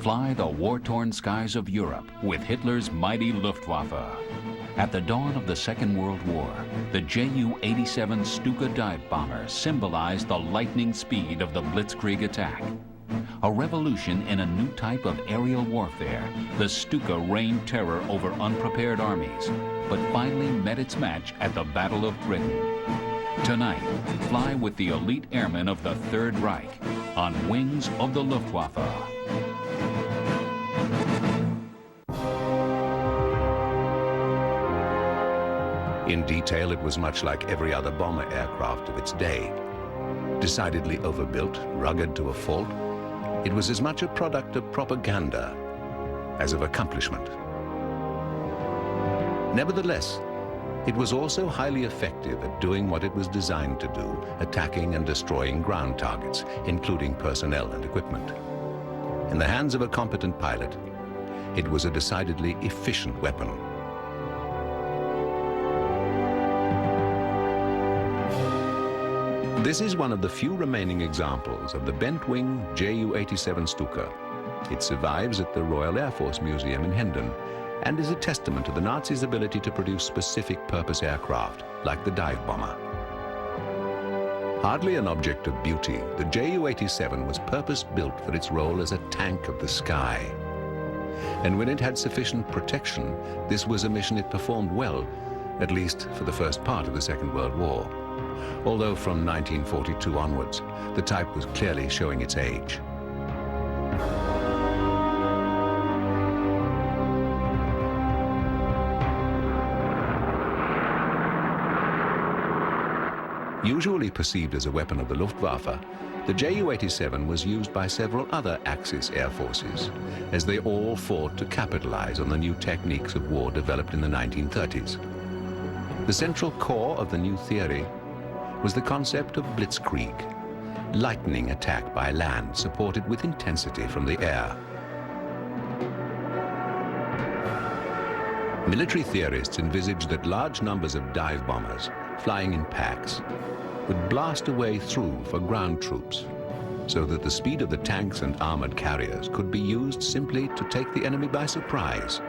fly the war-torn skies of Europe with Hitler's mighty Luftwaffe. At the dawn of the Second World War, the Ju-87 Stuka dive bomber symbolized the lightning speed of the Blitzkrieg attack. A revolution in a new type of aerial warfare, the Stuka rained terror over unprepared armies, but finally met its match at the Battle of Britain. Tonight, fly with the elite airmen of the Third Reich on wings of the Luftwaffe. In detail, it was much like every other bomber aircraft of its day. Decidedly overbuilt, rugged to a fault, it was as much a product of propaganda as of accomplishment. Nevertheless, it was also highly effective at doing what it was designed to do, attacking and destroying ground targets, including personnel and equipment. In the hands of a competent pilot, it was a decidedly efficient weapon. This is one of the few remaining examples of the bent-wing Ju-87 Stuka. It survives at the Royal Air Force Museum in Hendon and is a testament to the Nazis' ability to produce specific purpose aircraft, like the dive bomber. Hardly an object of beauty, the Ju-87 was purpose-built for its role as a tank of the sky. And when it had sufficient protection, this was a mission it performed well, at least for the first part of the Second World War. Although from 1942 onwards, the type was clearly showing its age. Usually perceived as a weapon of the Luftwaffe, the Ju-87 was used by several other Axis air forces, as they all fought to capitalize on the new techniques of war developed in the 1930s. The central core of the new theory was the concept of Blitzkrieg, lightning attack by land supported with intensity from the air. Military theorists envisaged that large numbers of dive bombers, flying in packs, would blast a way through for ground troops, so that the speed of the tanks and armored carriers could be used simply to take the enemy by surprise.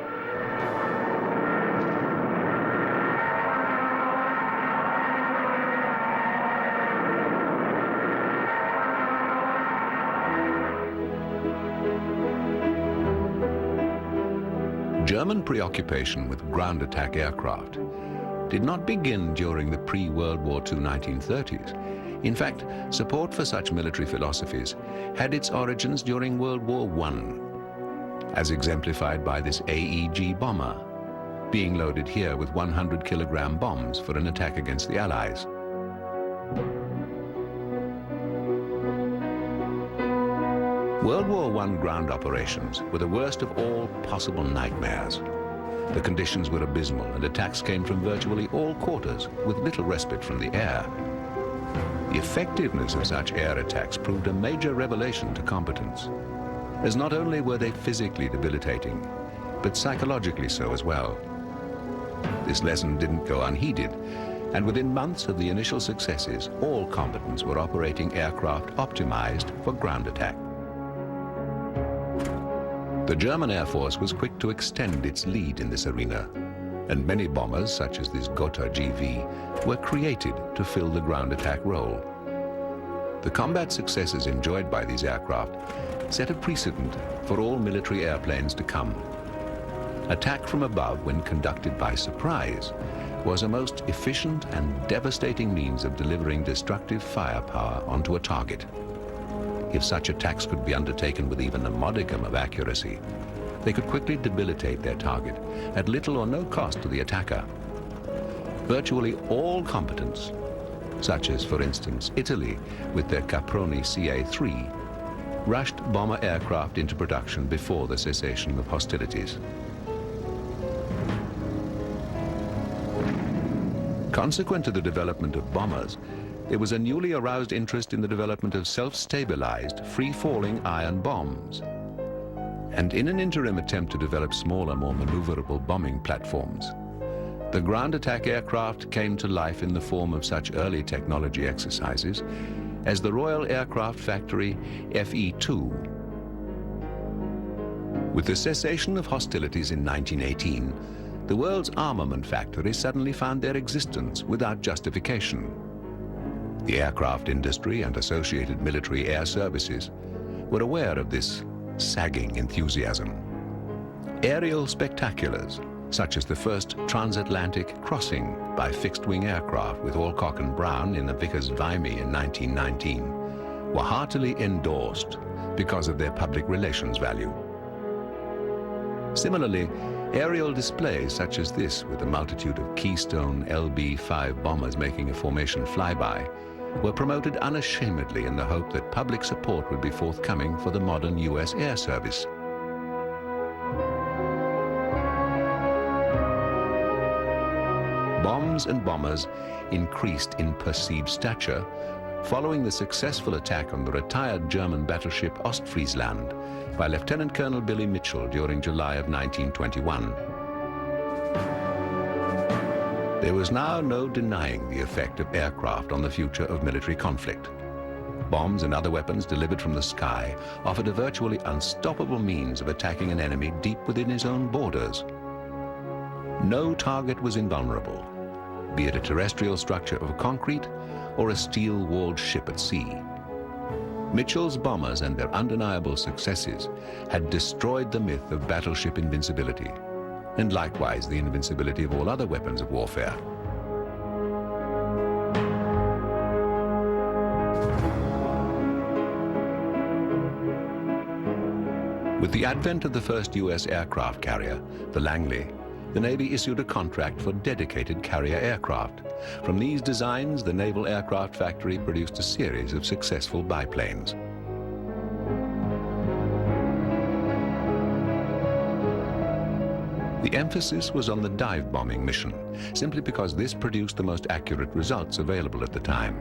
German preoccupation with ground attack aircraft did not begin during the pre-World War II 1930s. In fact, support for such military philosophies had its origins during World War I, as exemplified by this AEG bomber, being loaded here with 100-kilogram bombs for an attack against the Allies. World War I ground operations were the worst of all possible nightmares. The conditions were abysmal and attacks came from virtually all quarters with little respite from the air. The effectiveness of such air attacks proved a major revelation to combatants, as not only were they physically debilitating, but psychologically so as well. This lesson didn't go unheeded, and within months of the initial successes, all combatants were operating aircraft optimized for ground attack. The German Air Force was quick to extend its lead in this arena, and many bombers, such as this Gotha GV, were created to fill the ground attack role. The combat successes enjoyed by these aircraft set a precedent for all military airplanes to come. Attack from above, when conducted by surprise, was a most efficient and devastating means of delivering destructive firepower onto a target. If such attacks could be undertaken with even a modicum of accuracy, they could quickly debilitate their target at little or no cost to the attacker. Virtually all combatants, such as, for instance, Italy with their Caproni CA-3, rushed bomber aircraft into production before the cessation of hostilities. Consequent to the development of bombers, there was a newly aroused interest in the development of self-stabilized, free-falling iron bombs. And in an interim attempt to develop smaller, more maneuverable bombing platforms, the ground attack aircraft came to life in the form of such early technology exercises as the Royal Aircraft Factory FE-2. With the cessation of hostilities in 1918, the world's armament factories suddenly found their existence without justification. The aircraft industry and associated military air services were aware of this sagging enthusiasm. Aerial spectaculars, such as the first transatlantic crossing by fixed-wing aircraft with Alcock and Brown in the Vickers-Vimy in 1919, were heartily endorsed because of their public relations value. Similarly, aerial displays such as this, with a multitude of Keystone LB-5 bombers making a formation flyby, were promoted unashamedly in the hope that public support would be forthcoming for the modern U.S. Air Service. Bombs and bombers increased in perceived stature following the successful attack on the retired German battleship Ostfriesland by Lieutenant Colonel Billy Mitchell during July of 1921. There was now no denying the effect of aircraft on the future of military conflict. Bombs and other weapons delivered from the sky offered a virtually unstoppable means of attacking an enemy deep within his own borders. No target was invulnerable, be it a terrestrial structure of concrete or a steel-walled ship at sea. Mitchell's bombers and their undeniable successes had destroyed the myth of battleship invincibility, and likewise the invincibility of all other weapons of warfare. With the advent of the first U.S. aircraft carrier, the Langley, the Navy issued a contract for dedicated carrier aircraft. From these designs, the Naval Aircraft Factory produced a series of successful biplanes. The emphasis was on the dive bombing mission, simply because this produced the most accurate results available at the time.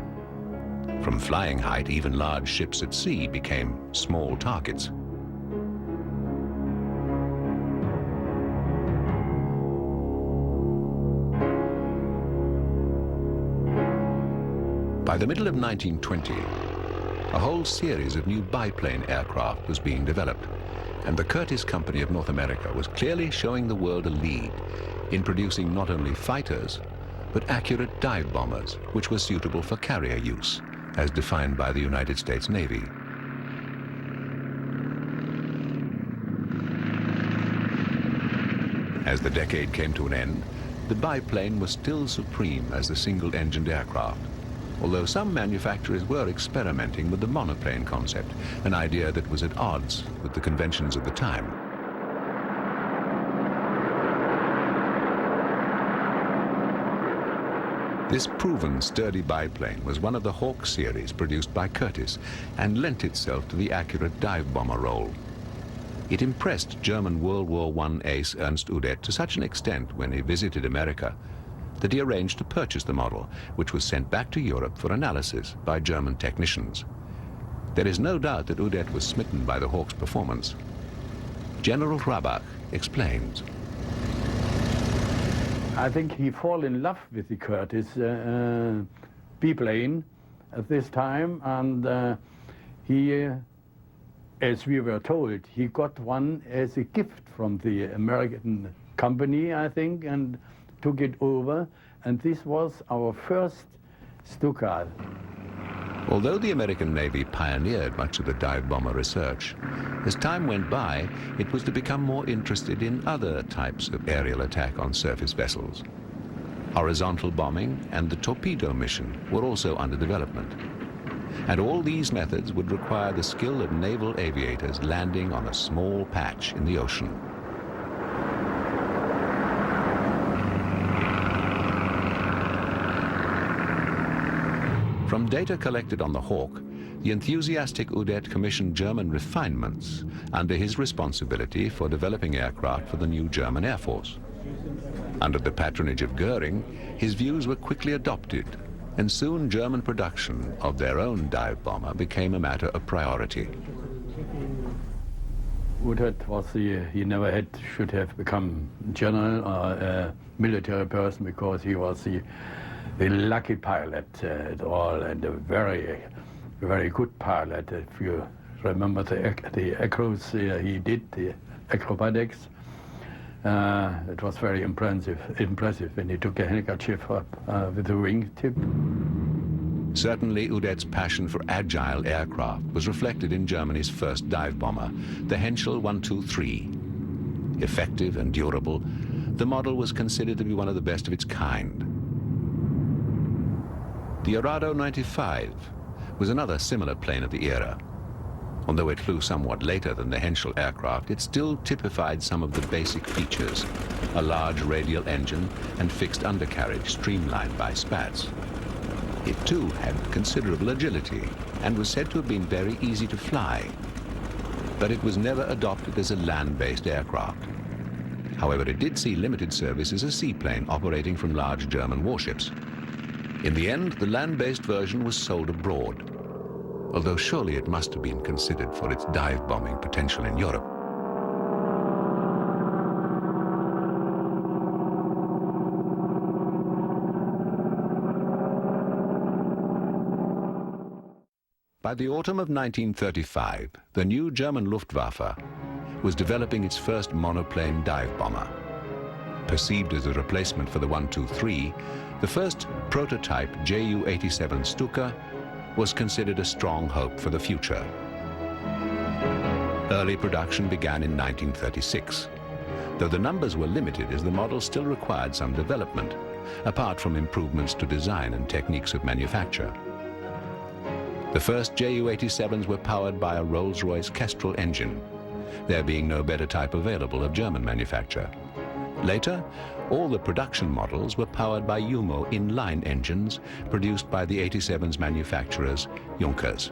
From flying height, even large ships at sea became small targets. By the middle of 1920, a whole series of new biplane aircraft was being developed, and the Curtiss Company of North America was clearly showing the world a lead in producing not only fighters, but accurate dive bombers, which were suitable for carrier use, as defined by the United States Navy. As the decade came to an end, the biplane was still supreme as the single-engined aircraft, although some manufacturers were experimenting with the monoplane concept, an idea that was at odds with the conventions of the time. This proven sturdy biplane was one of the Hawk series produced by Curtiss and lent itself to the accurate dive bomber role. It impressed German World War I ace Ernst Udet to such an extent when he visited America that he arranged to purchase the model, which was sent back to Europe for analysis by German technicians. There is no doubt that Udet was smitten by the Hawk's performance. General Rabach explains. I think he fell in love with the Curtiss biplane at this time, and he, as we were told, he got one as a gift from the American company, I think, and took it over, and this was our first Stuka. Although the American Navy pioneered much of the dive bomber research, as time went by, it was to become more interested in other types of aerial attack on surface vessels. Horizontal bombing and the torpedo mission were also under development. And all these methods would require the skill of naval aviators landing on a small patch in the ocean. From data collected on the Hawk, the enthusiastic Udet commissioned German refinements under his responsibility for developing aircraft for the new German Air Force. Under the patronage of Goering, his views were quickly adopted, and soon German production of their own dive bomber became a matter of priority. Udet was he never should have become general or a military person, because he was the lucky pilot at all, and a very, very good pilot. If you remember the acros he did, acrobatics. It was very impressive when he took a handkerchief up with a wingtip. Certainly, Udet's passion for agile aircraft was reflected in Germany's first dive bomber, the Henschel 123. Effective and durable, the model was considered to be one of the best of its kind. The Arado 95 was another similar plane of the era. Although it flew somewhat later than the Henschel aircraft, it still typified some of the basic features: a large radial engine and fixed undercarriage streamlined by spats. It too had considerable agility and was said to have been very easy to fly. But it was never adopted as a land-based aircraft. However, it did see limited service as a seaplane operating from large German warships. In the end, the land-based version was sold abroad, although surely it must have been considered for its dive-bombing potential in Europe. By the autumn of 1935, the new German Luftwaffe was developing its first monoplane dive bomber. Perceived as a replacement for the 123, the first prototype Ju-87 Stuka was considered a strong hope for the future. Early production began in 1936, though the numbers were limited as the model still required some development, apart from improvements to design and techniques of manufacture. The first Ju-87s were powered by a Rolls-Royce Kestrel engine, there being no better type available of German manufacture. Later, all the production models were powered by Jumo inline engines produced by the 87's manufacturers, Junkers.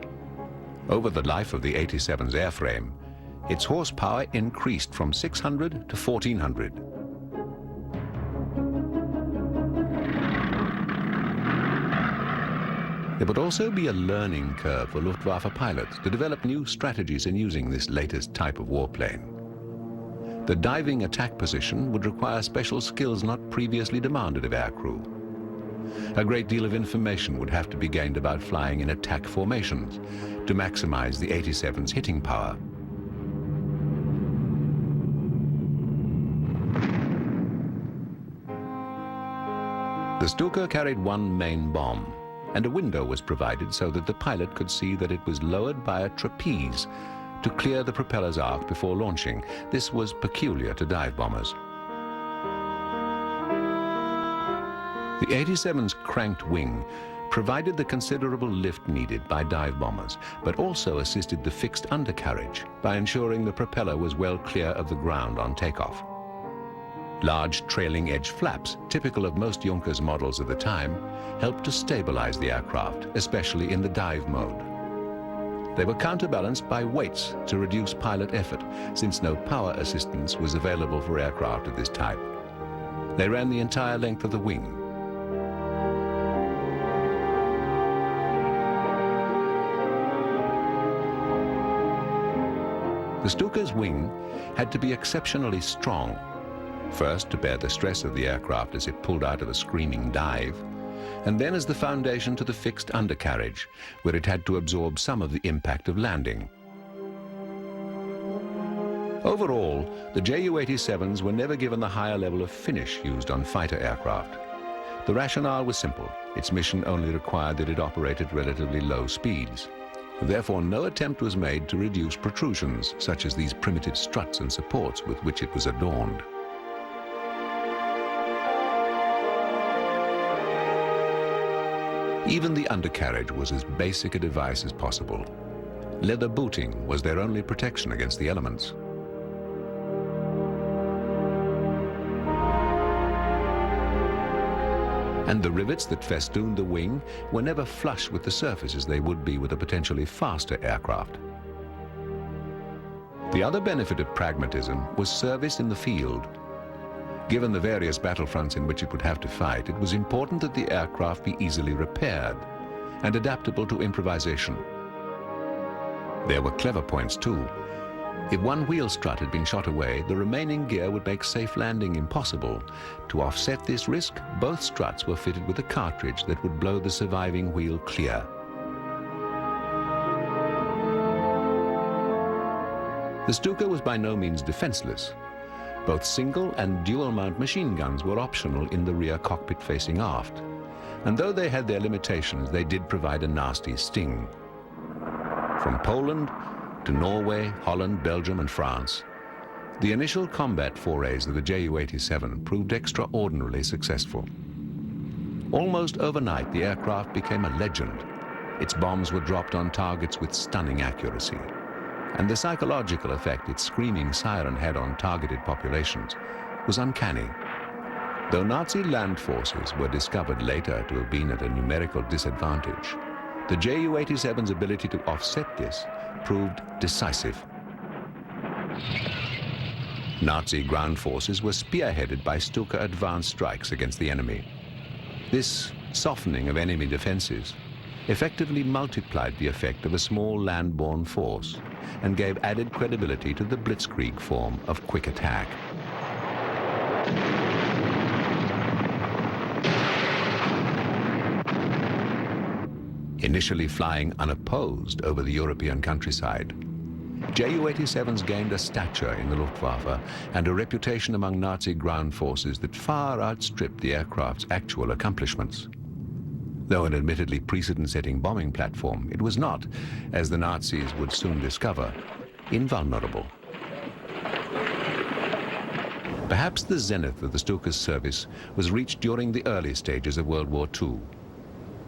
Over the life of the 87's airframe, its horsepower increased from 600 to 1400. There would also be a learning curve for Luftwaffe pilots to develop new strategies in using this latest type of warplane. The diving attack position would require special skills not previously demanded of aircrew. A great deal of information would have to be gained about flying in attack formations to maximize the 87's hitting power. The Stuka carried one main bomb, and a window was provided so that the pilot could see that it was lowered by a trapeze to clear the propeller's arc before launching. This was peculiar to dive bombers. The 87's cranked wing provided the considerable lift needed by dive bombers, but also assisted the fixed undercarriage by ensuring the propeller was well clear of the ground on takeoff. Large trailing edge flaps, typical of most Junkers models of the time, helped to stabilize the aircraft, especially in the dive mode. They were counterbalanced by weights to reduce pilot effort, since no power assistance was available for aircraft of this type. They ran the entire length of the wing. The Stuka's wing had to be exceptionally strong, first to bear the stress of the aircraft as it pulled out of a screaming dive, and then as the foundation to the fixed undercarriage, where it had to absorb some of the impact of landing. Overall, the Ju-87s were never given the higher level of finish used on fighter aircraft. The rationale was simple. Its mission only required that it operate at relatively low speeds. Therefore, no attempt was made to reduce protrusions, such as these primitive struts and supports with which it was adorned. Even the undercarriage was as basic a device as possible. Leather booting was their only protection against the elements. And the rivets that festooned the wing were never flush with the surface as they would be with a potentially faster aircraft. The other benefit of pragmatism was service in the field. Given the various battlefronts in which it would have to fight, it was important that the aircraft be easily repaired and adaptable to improvisation. There were clever points too. If one wheel strut had been shot away, the remaining gear would make safe landing impossible. To offset this risk, both struts were fitted with a cartridge that would blow the surviving wheel clear. The Stuka was by no means defenseless. Both single and dual-mount machine guns were optional in the rear cockpit facing aft. And though they had their limitations, they did provide a nasty sting. From Poland to Norway, Holland, Belgium, and France, the initial combat forays of the Ju-87 proved extraordinarily successful. Almost overnight, the aircraft became a legend. Its bombs were dropped on targets with stunning accuracy. And the psychological effect its screaming siren had on targeted populations was uncanny. Though Nazi land forces were discovered later to have been at a numerical disadvantage, the Ju-87's ability to offset this proved decisive. Nazi ground forces were spearheaded by Stuka advanced strikes against the enemy. This softening of enemy defenses effectively multiplied the effect of a small land-borne force and gave added credibility to the blitzkrieg form of quick attack. Initially flying unopposed over the European countryside, Ju-87s gained a stature in the Luftwaffe and a reputation among Nazi ground forces that far outstripped the aircraft's actual accomplishments. Though an admittedly precedent-setting bombing platform, it was not, as the Nazis would soon discover, invulnerable. Perhaps the zenith of the Stuka's service was reached during the early stages of World War II,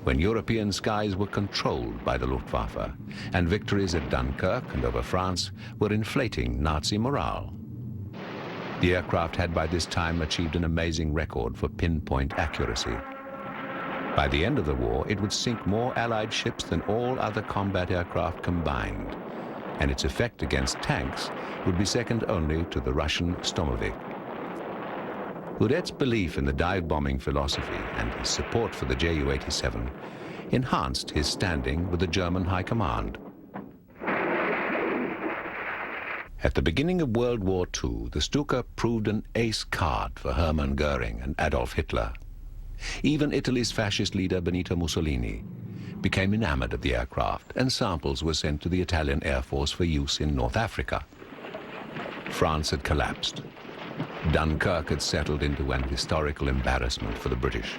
when European skies were controlled by the Luftwaffe, and victories at Dunkirk and over France were inflating Nazi morale. The aircraft had by this time achieved an amazing record for pinpoint accuracy. By the end of the war, it would sink more Allied ships than all other combat aircraft combined, and its effect against tanks would be second only to the Russian Stomovik. Udet's belief in the dive-bombing philosophy and his support for the Ju-87 enhanced his standing with the German High Command. At the beginning of World War II, the Stuka proved an ace card for Hermann Goering and Adolf Hitler. Even Italy's fascist leader Benito Mussolini became enamored of the aircraft, and samples were sent to the Italian Air Force for use in North Africa. France had collapsed. Dunkirk had settled into an historical embarrassment for the British,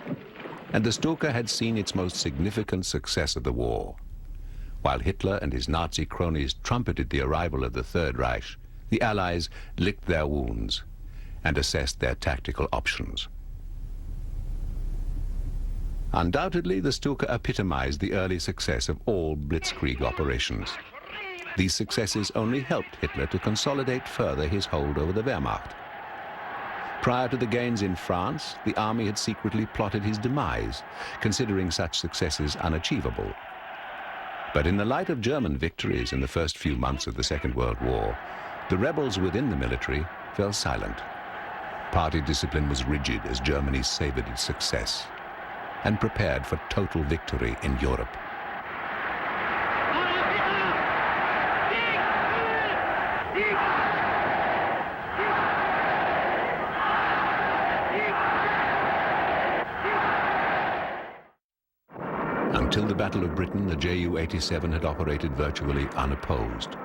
and the Stuka had seen its most significant success of the war. While Hitler and his Nazi cronies trumpeted the arrival of the Third Reich, the Allies licked their wounds and assessed their tactical options. Undoubtedly, the Stuka epitomized the early success of all blitzkrieg operations. These successes only helped Hitler to consolidate further his hold over the Wehrmacht. Prior to the gains in France, the army had secretly plotted his demise, considering such successes unachievable. But in the light of German victories in the first few months of the Second World War, the rebels within the military fell silent. Party discipline was rigid as Germany savored its success and prepared for total victory in Europe. Until the Battle of Britain, the Ju-87 had operated virtually unopposed.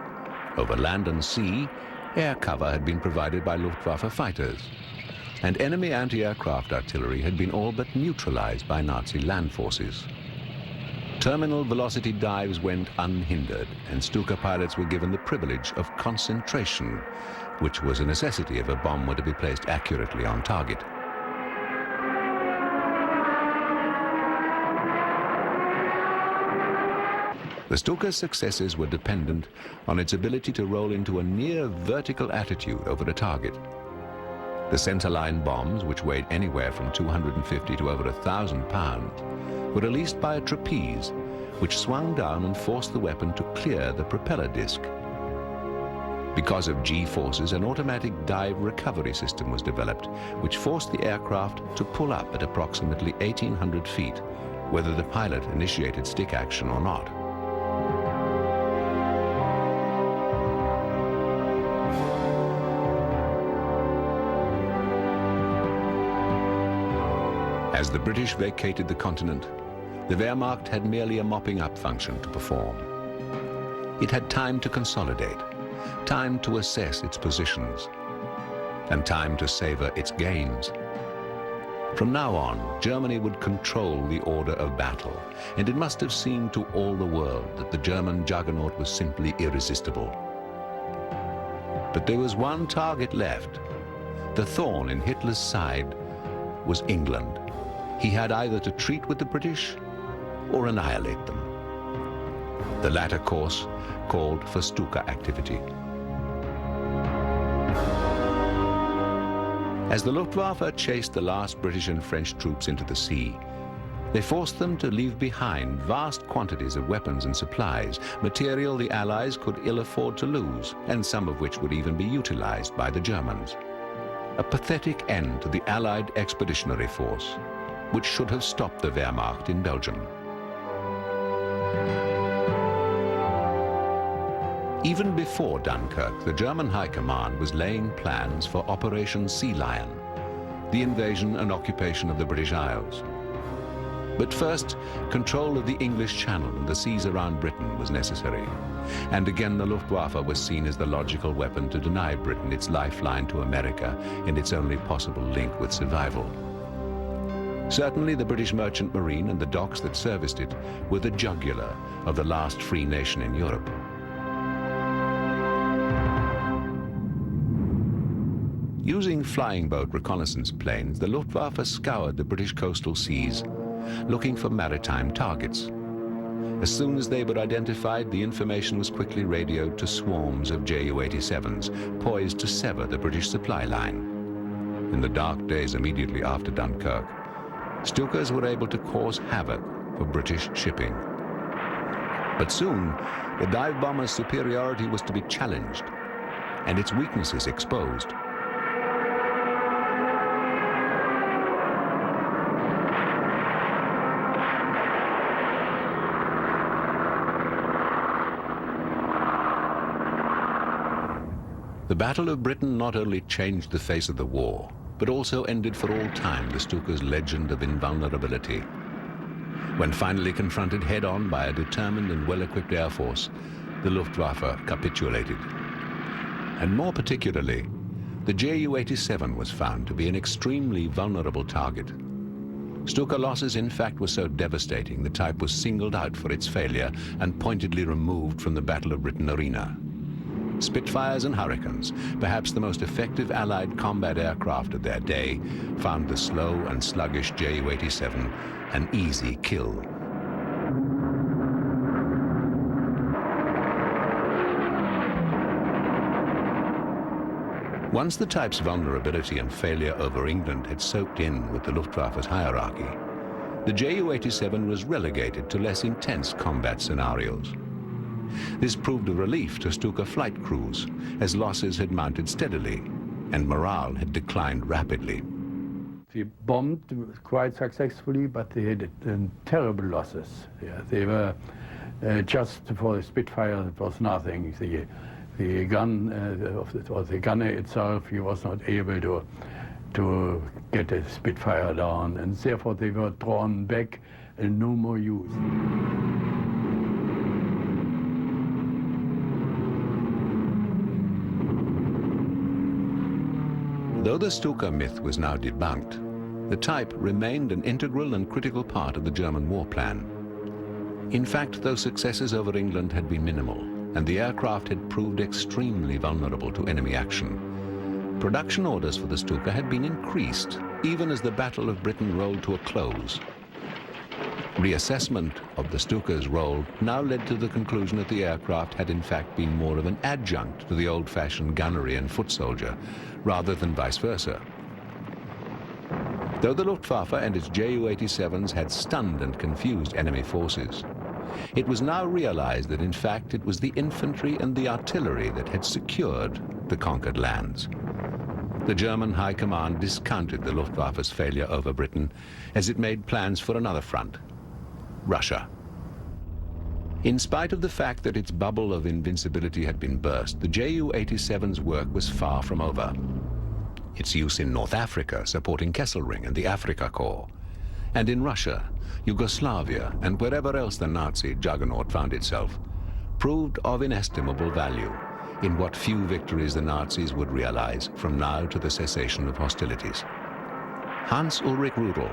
Over land and sea, air cover had been provided by Luftwaffe fighters, and enemy anti-aircraft artillery had been all but neutralized by Nazi land forces. Terminal velocity dives went unhindered, and Stuka pilots were given the privilege of concentration, which was a necessity if a bomb were to be placed accurately on target. The Stuka's successes were dependent on its ability to roll into a near vertical attitude over a target. The centerline bombs, which weighed anywhere from 250 to over 1,000 pounds, were released by a trapeze, which swung down and forced the weapon to clear the propeller disc. Because of G-forces, an automatic dive recovery system was developed, which forced the aircraft to pull up at approximately 1,800 feet, whether the pilot initiated stick action or not. As the British vacated the continent, the Wehrmacht had merely a mopping-up function to perform. It had time to consolidate, time to assess its positions, and time to savor its gains. From now on, Germany would control the order of battle, and it must have seemed to all the world that the German juggernaut was simply irresistible. But there was one target left. The thorn in Hitler's side was England. He had either to treat with the British or annihilate them. The latter course called for Stuka activity. As the Luftwaffe chased the last British and French troops into the sea, they forced them to leave behind vast quantities of weapons and supplies, material the Allies could ill afford to lose, and some of which would even be utilized by the Germans. A pathetic end to the Allied expeditionary force, which should have stopped the Wehrmacht in Belgium. Even before Dunkirk, the German High Command was laying plans for Operation Sea Lion, the invasion and occupation of the British Isles. But first, control of the English Channel and the seas around Britain was necessary. And again, the Luftwaffe was seen as the logical weapon to deny Britain its lifeline to America and its only possible link with survival. Certainly, the British Merchant Marine and the docks that serviced it were the jugular of the last free nation in Europe. Using flying boat reconnaissance planes, the Luftwaffe scoured the British coastal seas, looking for maritime targets. As soon as they were identified, the information was quickly radioed to swarms of Ju-87s, poised to sever the British supply line. In the dark days immediately after Dunkirk, Stukas were able to cause havoc for British shipping. But soon, the dive bomber's superiority was to be challenged, and its weaknesses exposed. The Battle of Britain not only changed the face of the war, but also ended for all time the Stuka's legend of invulnerability. When finally confronted head-on by a determined and well-equipped air force, the Luftwaffe capitulated. And more particularly, the Ju-87 was found to be an extremely vulnerable target. Stuka losses, in fact, were so devastating the type was singled out for its failure and pointedly removed from the Battle of Britain arena. Spitfires and Hurricanes, perhaps the most effective Allied combat aircraft of their day, found the slow and sluggish Ju-87 an easy kill. Once the type's vulnerability and failure over England had soaked in with the Luftwaffe's hierarchy, the Ju-87 was relegated to less intense combat scenarios. This proved a relief to Stuka flight crews, as losses had mounted steadily and morale had declined rapidly. They bombed quite successfully, but they had terrible losses. Yeah, they were just for the Spitfire, it was nothing. The gun, or the gunner itself, he was not able to get a Spitfire down, and therefore they were drawn back and no more use. Though the Stuka myth was now debunked, the type remained an integral and critical part of the German war plan. In fact, though successes over England had been minimal, and the aircraft had proved extremely vulnerable to enemy action, production orders for the Stuka had been increased, even as the Battle of Britain rolled to a close. Reassessment of the Stuka's role now led to the conclusion that the aircraft had in fact been more of an adjunct to the old-fashioned gunnery and foot soldier, rather than vice versa. Though the Luftwaffe and its Ju-87s had stunned and confused enemy forces, it was now realized that in fact it was the infantry and the artillery that had secured the conquered lands. The German High Command discounted the Luftwaffe's failure over Britain as it made plans for another front, Russia. In spite of the fact that its bubble of invincibility had been burst, the Ju-87's work was far from over. Its use in North Africa, supporting Kesselring and the Afrika Korps, and in Russia, Yugoslavia, and wherever else the Nazi juggernaut found itself, proved of inestimable value, in what few victories the Nazis would realize from now to the cessation of hostilities. Hans-Ulrich Rudel,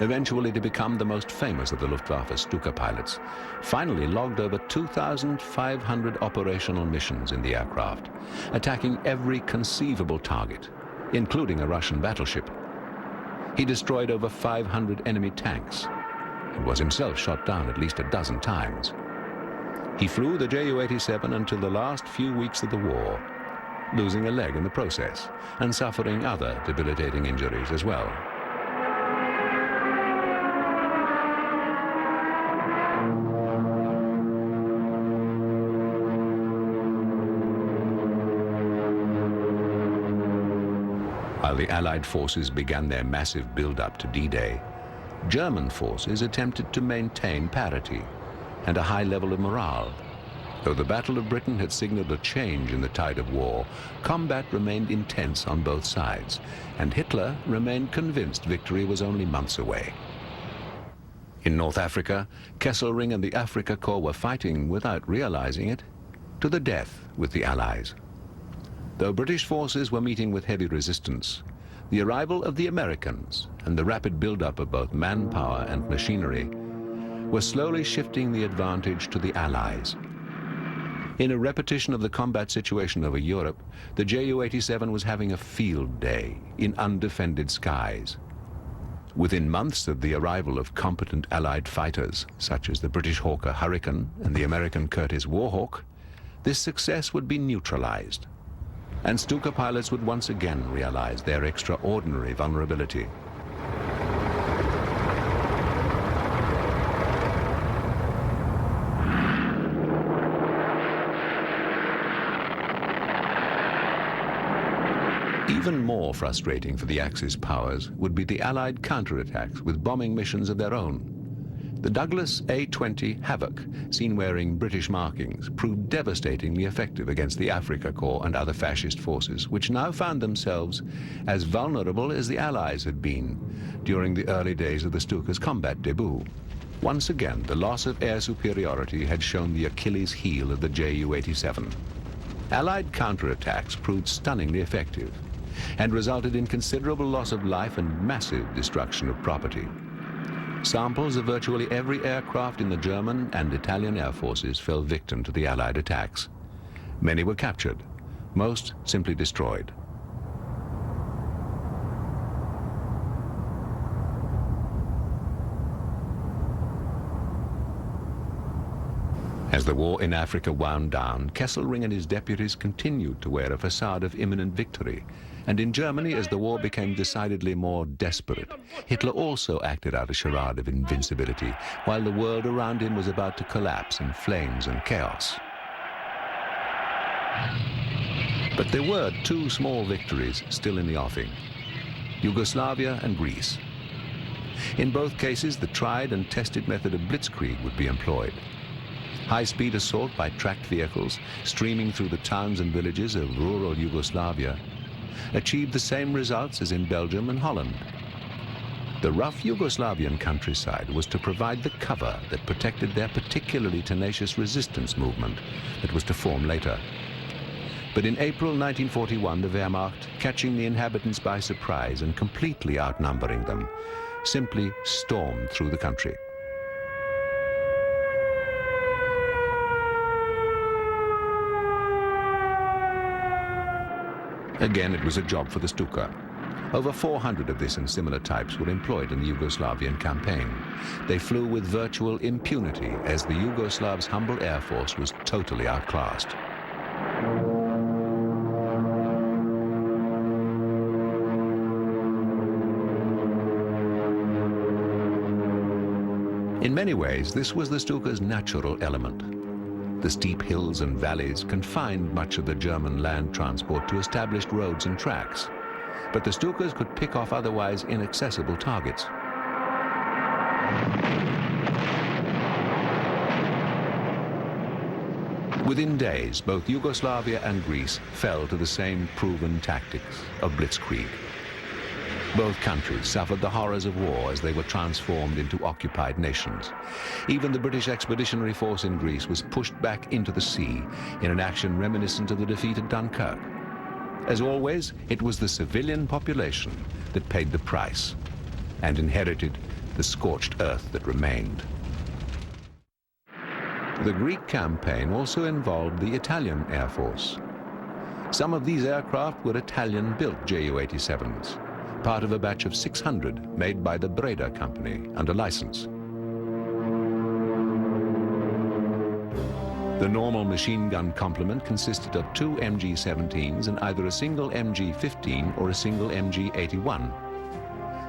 eventually to become the most famous of the Luftwaffe Stuka pilots, finally logged over 2,500 operational missions in the aircraft, attacking every conceivable target, including a Russian battleship. He destroyed over 500 enemy tanks and was himself shot down at least a dozen times. He flew the Ju-87 until the last few weeks of the war, losing a leg in the process and suffering other debilitating injuries as well. While the Allied forces began their massive build-up to D-Day, German forces attempted to maintain parity and a high level of morale. Though the Battle of Britain had signaled a change in the tide of war, combat remained intense on both sides, and Hitler remained convinced victory was only months away. In North Africa, Kesselring and the Afrika Korps were fighting, without realizing it, to the death with the Allies. Though British forces were meeting with heavy resistance, the arrival of the Americans and the rapid build-up of both manpower and machinery were slowly shifting the advantage to the Allies. In a repetition of the combat situation over Europe, the Ju-87 was having a field day in undefended skies. Within months of the arrival of competent Allied fighters, such as the British Hawker Hurricane and the American Curtiss Warhawk, this success would be neutralized, and Stuka pilots would once again realize their extraordinary vulnerability. Even more frustrating for the Axis powers would be the Allied counterattacks with bombing missions of their own. The Douglas A-20 Havoc, seen wearing British markings, proved devastatingly effective against the Afrika Korps and other fascist forces, which now found themselves as vulnerable as the Allies had been during the early days of the Stuka's combat debut. Once again, the loss of air superiority had shown the Achilles heel of the Ju-87. Allied counterattacks proved stunningly effective and resulted in considerable loss of life and massive destruction of property. Samples of virtually every aircraft in the German and Italian air forces fell victim to the Allied attacks. Many were captured, most simply destroyed. As the war in Africa wound down, Kesselring and his deputies continued to wear a facade of imminent victory. And in Germany, as the war became decidedly more desperate, Hitler also acted out a charade of invincibility, while the world around him was about to collapse in flames and chaos. But there were two small victories still in the offing: Yugoslavia and Greece. In both cases, the tried and tested method of blitzkrieg would be employed. High-speed assault by tracked vehicles, streaming through the towns and villages of rural Yugoslavia, achieved the same results as in Belgium and Holland. The rough Yugoslavian countryside was to provide the cover that protected their particularly tenacious resistance movement that was to form later. But in April 1941, the Wehrmacht, catching the inhabitants by surprise and completely outnumbering them, simply stormed through the country. Again, it was a job for the Stuka. Over 400 of this and similar types were employed in the Yugoslavian campaign. They flew with virtual impunity as the Yugoslavs' humble air force was totally outclassed. In many ways, this was the Stuka's natural element. The steep hills and valleys confined much of the German land transport to established roads and tracks, but the Stukas could pick off otherwise inaccessible targets. Within days, both Yugoslavia and Greece fell to the same proven tactics of blitzkrieg. Both countries suffered the horrors of war as they were transformed into occupied nations. Even the British Expeditionary Force in Greece was pushed back into the sea in an action reminiscent of the defeat at Dunkirk. As always, it was the civilian population that paid the price and inherited the scorched earth that remained. The Greek campaign also involved the Italian Air Force. Some of these aircraft were Italian-built Ju-87s, part of a batch of 600 made by the Breda Company under license. The normal machine gun complement consisted of 2 MG-17s and either a single MG-15 or a single MG-81.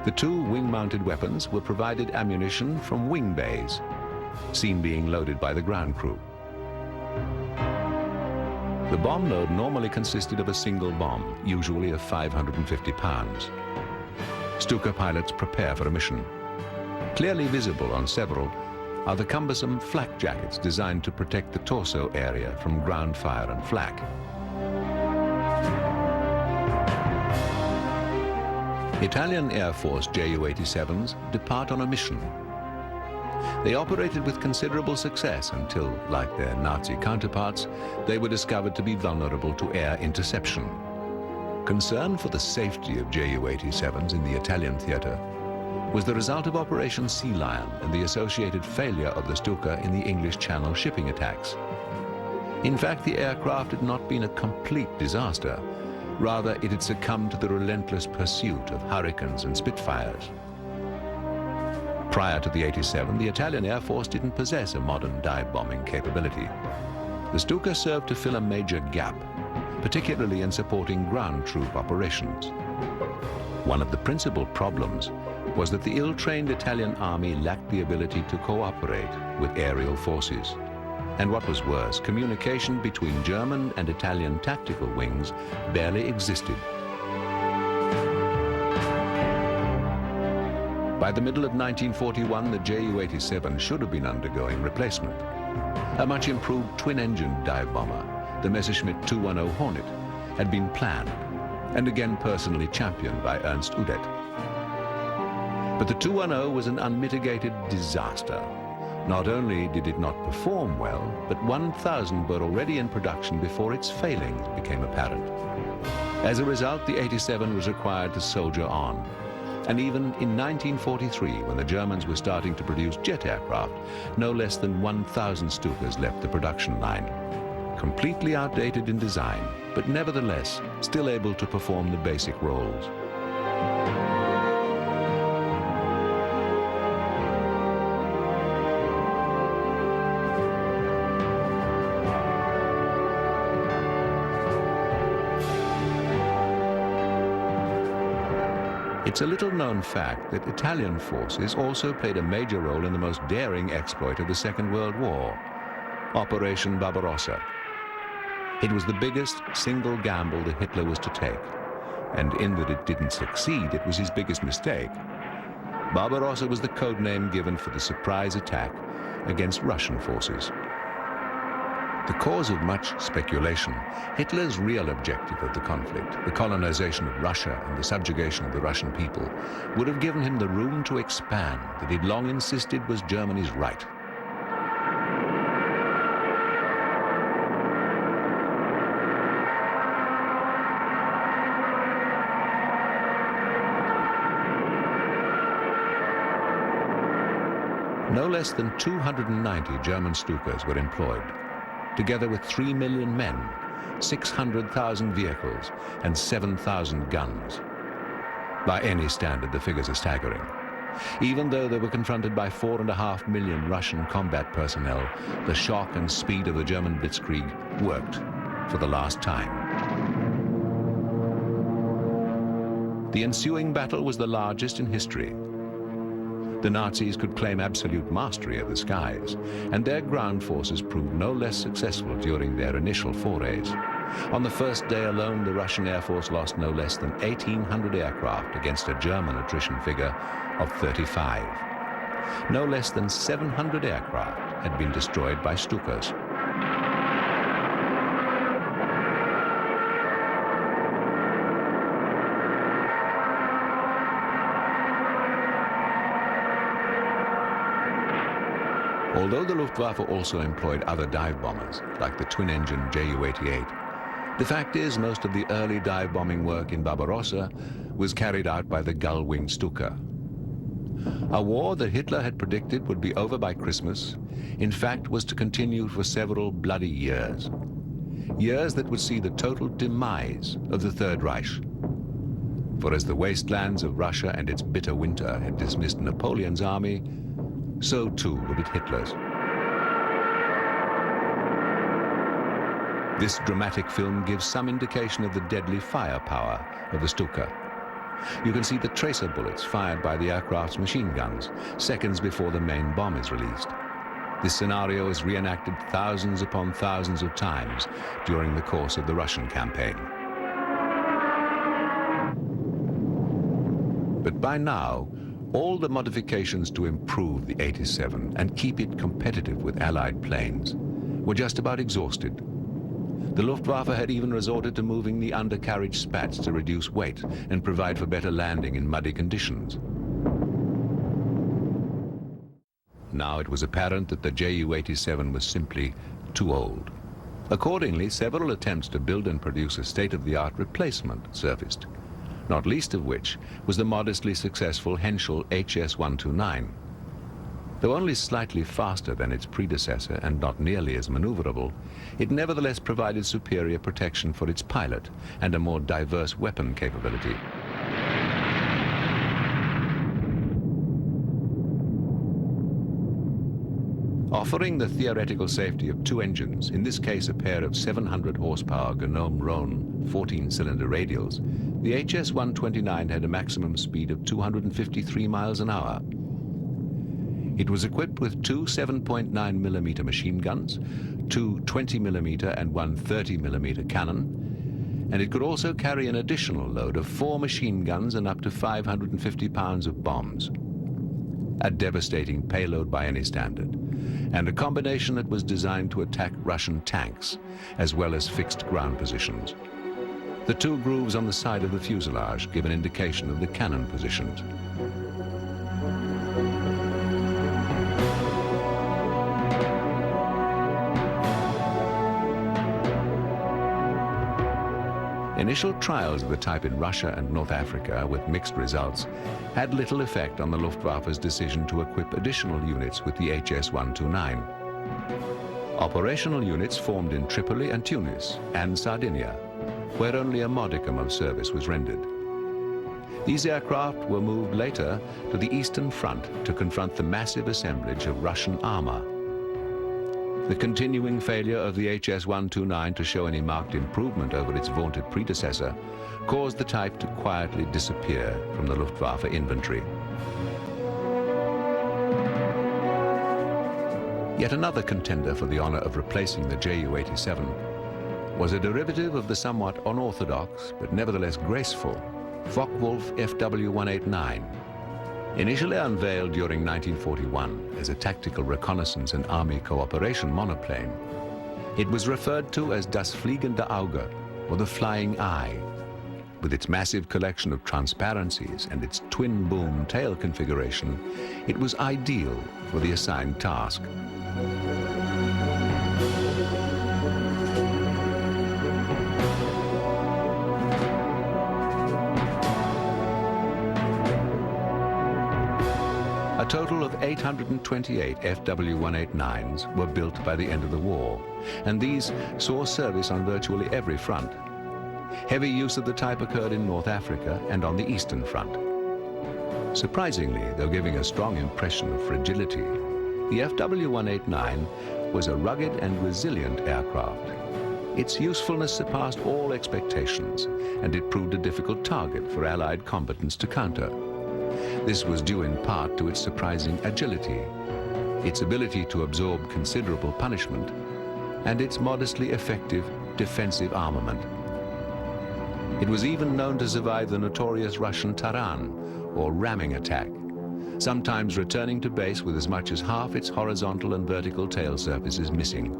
The 2 wing-mounted weapons were provided ammunition from wing bays, seen being loaded by the ground crew. The bomb load normally consisted of a single bomb, usually of 550 pounds. Stuka pilots prepare for a mission. Clearly visible on several are the cumbersome flak jackets designed to protect the torso area from ground fire and flak. Italian Air Force Ju-87s depart on a mission. They operated with considerable success until, like their Nazi counterparts, they were discovered to be vulnerable to air interception. Concern for the safety of Ju-87s in the Italian theater was the result of Operation Sea Lion and the associated failure of the Stuka in the English Channel shipping attacks. In fact, the aircraft had not been a complete disaster. Rather, it had succumbed to the relentless pursuit of Hurricanes and Spitfires. Prior to the 87, the Italian Air Force didn't possess a modern dive-bombing capability. The Stuka served to fill a major gap, particularly in supporting ground troop operations. One of the principal problems was that the ill-trained Italian army lacked the ability to cooperate with aerial forces. And what was worse, communication between German and Italian tactical wings barely existed. By the middle of 1941, the Ju-87 should have been undergoing replacement. A much improved twin-engined dive bomber, the Messerschmitt 210 Hornet, had been planned and again personally championed by Ernst Udet. But the 210 was an unmitigated disaster. Not only did it not perform well, but 1,000 were already in production before its failings became apparent. As a result, the 87 was required to soldier on. And even in 1943, when the Germans were starting to produce jet aircraft, no less than 1,000 Stukas left the production line. Completely outdated in design, but nevertheless still able to perform the basic roles. It's a little-known fact that Italian forces also played a major role in the most daring exploit of the Second World War, Operation Barbarossa. It was the biggest single gamble that Hitler was to take, and in that it didn't succeed, it was his biggest mistake. Barbarossa was the code name given for the surprise attack against Russian forces. The cause of much speculation, Hitler's real objective of the conflict, the colonization of Russia and the subjugation of the Russian people, would have given him the room to expand that he'd long insisted was Germany's right. No less than 290 German Stukas were employed, together with 3 million men, 600,000 vehicles, and 7,000 guns. By any standard, the figures are staggering. Even though they were confronted by 4.5 million Russian combat personnel, the shock and speed of the German Blitzkrieg worked for the last time. The ensuing battle was the largest in history. The Nazis could claim absolute mastery of the skies, and their ground forces proved no less successful during their initial forays. On the first day alone, the Russian Air Force lost no less than 1,800 aircraft against a German attrition figure of 35. No less than 700 aircraft had been destroyed by Stukas. Although the Luftwaffe also employed other dive bombers, like the twin-engine Ju-87, the fact is most of the early dive bombing work in Barbarossa was carried out by the gull-winged Stuka. A war that Hitler had predicted would be over by Christmas, in fact, was to continue for several bloody years. Years that would see the total demise of the Third Reich. For as the wastelands of Russia and its bitter winter had dismissed Napoleon's army, so too would it Hitler's. This dramatic film gives some indication of the deadly firepower of the Stuka. You can see the tracer bullets fired by the aircraft's machine guns seconds before the main bomb is released. This scenario is reenacted thousands upon thousands of times during the course of the Russian campaign. But by now, all the modifications to improve the 87 and keep it competitive with Allied planes were just about exhausted. The Luftwaffe had even resorted to moving the undercarriage spats to reduce weight and provide for better landing in muddy conditions. Now it was apparent that the Ju-87 was simply too old. Accordingly, several attempts to build and produce a state-of-the-art replacement surfaced, not least of which was the modestly successful Heinkel HS-129. Though only slightly faster than its predecessor and not nearly as maneuverable, it nevertheless provided superior protection for its pilot and a more diverse weapon capability. Offering the theoretical safety of two engines, in this case a pair of 700 horsepower Gnome-Rhone 14-cylinder radials, the HS-129 had a maximum speed of 253 miles an hour. It was equipped with two 7.9mm machine guns, two 20mm and one 30mm cannon, and it could also carry an additional load of 4 machine guns and up to 550 pounds of bombs. A devastating payload by any standard, and a combination that was designed to attack Russian tanks, as well as fixed ground positions. The two grooves on the side of the fuselage give an indication of the cannon positions. Initial trials of the type in Russia and North Africa, with mixed results, had little effect on the Luftwaffe's decision to equip additional units with the HS-129. Operational units formed in Tripoli and Tunis and Sardinia, where only a modicum of service was rendered. These aircraft were moved later to the Eastern Front to confront the massive assemblage of Russian armor. The continuing failure of the HS-129 to show any marked improvement over its vaunted predecessor caused the type to quietly disappear from the Luftwaffe inventory. Yet another contender for the honor of replacing the Ju-87 was a derivative of the somewhat unorthodox but nevertheless graceful Focke-Wulf FW-189. Initially unveiled during 1941 as a tactical reconnaissance and army cooperation monoplane, it was referred to as Das Fliegende Auge, or the Flying Eye. With its massive collection of transparencies and its twin-boom tail configuration, it was ideal for the assigned task. A total of 828 FW-189s were built by the end of the war, and these saw service on virtually every front. Heavy use of the type occurred in North Africa and on the Eastern Front. Surprisingly, though giving a strong impression of fragility, the FW-189 was a rugged and resilient aircraft. Its usefulness surpassed all expectations, and it proved a difficult target for Allied combatants to counter. This was due in part to its surprising agility, its ability to absorb considerable punishment, and its modestly effective defensive armament. It was even known to survive the notorious Russian Taran, or ramming attack, sometimes returning to base with as much as half its horizontal and vertical tail surfaces missing.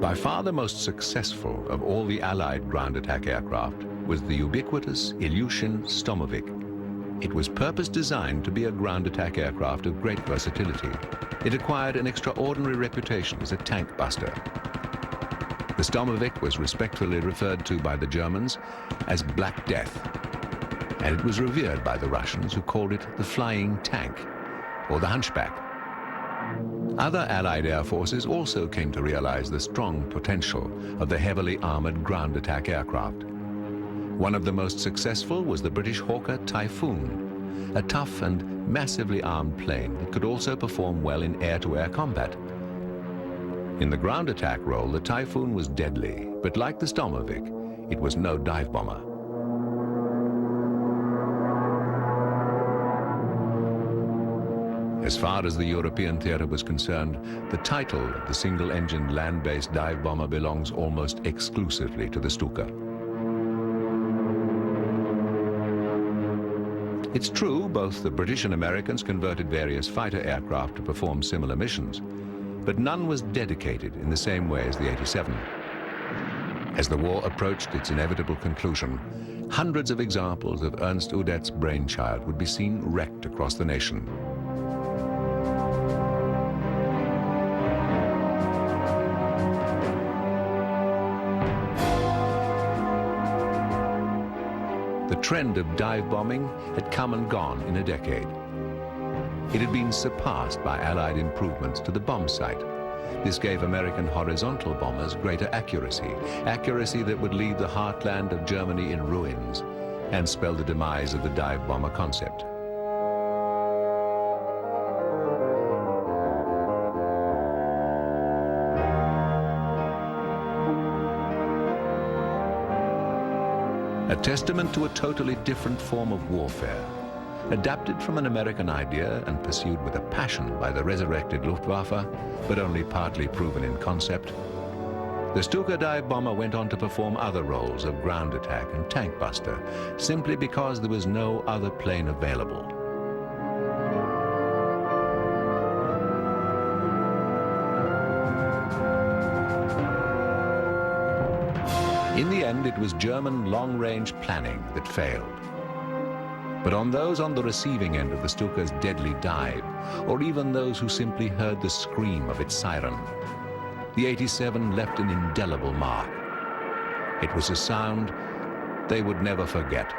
By far the most successful of all the Allied ground attack aircraft was the ubiquitous Ilyushin Stomovik. It was purpose-designed to be a ground attack aircraft of great versatility. It acquired an extraordinary reputation as a tank buster. The Sturmovik was respectfully referred to by the Germans as Black Death, and it was revered by the Russians, who called it the Flying Tank or the Hunchback. Other Allied air forces also came to realize the strong potential of the heavily armored ground attack aircraft. One of the most successful was the British Hawker Typhoon, a tough and massively armed plane that could also perform well in air-to-air combat. In the ground attack role, the Typhoon was deadly, but like the Sturmovik, it was no dive bomber. As far as the European theater was concerned, the title of the single-engined land-based dive bomber belongs almost exclusively to the Stuka. It's true, both the British and Americans converted various fighter aircraft to perform similar missions, but none was dedicated in the same way as the 87. As the war approached its inevitable conclusion, hundreds of examples of Ernst Udet's brainchild would be seen wrecked across the nation. The trend of dive bombing had come and gone in a decade. It had been surpassed by Allied improvements to the bomb sight. This gave American horizontal bombers greater accuracy, accuracy that would leave the heartland of Germany in ruins and spell the demise of the dive bomber concept. A testament to a totally different form of warfare, adapted from an American idea and pursued with a passion by the resurrected Luftwaffe, but only partly proven in concept. The Stuka dive bomber went on to perform other roles of ground attack and tank buster, simply because there was no other plane available. In the end, it was German long-range planning that failed. But on those on the receiving end of the Stuka's deadly dive, or even those who simply heard the scream of its siren, the 87 left an indelible mark. It was a sound they would never forget.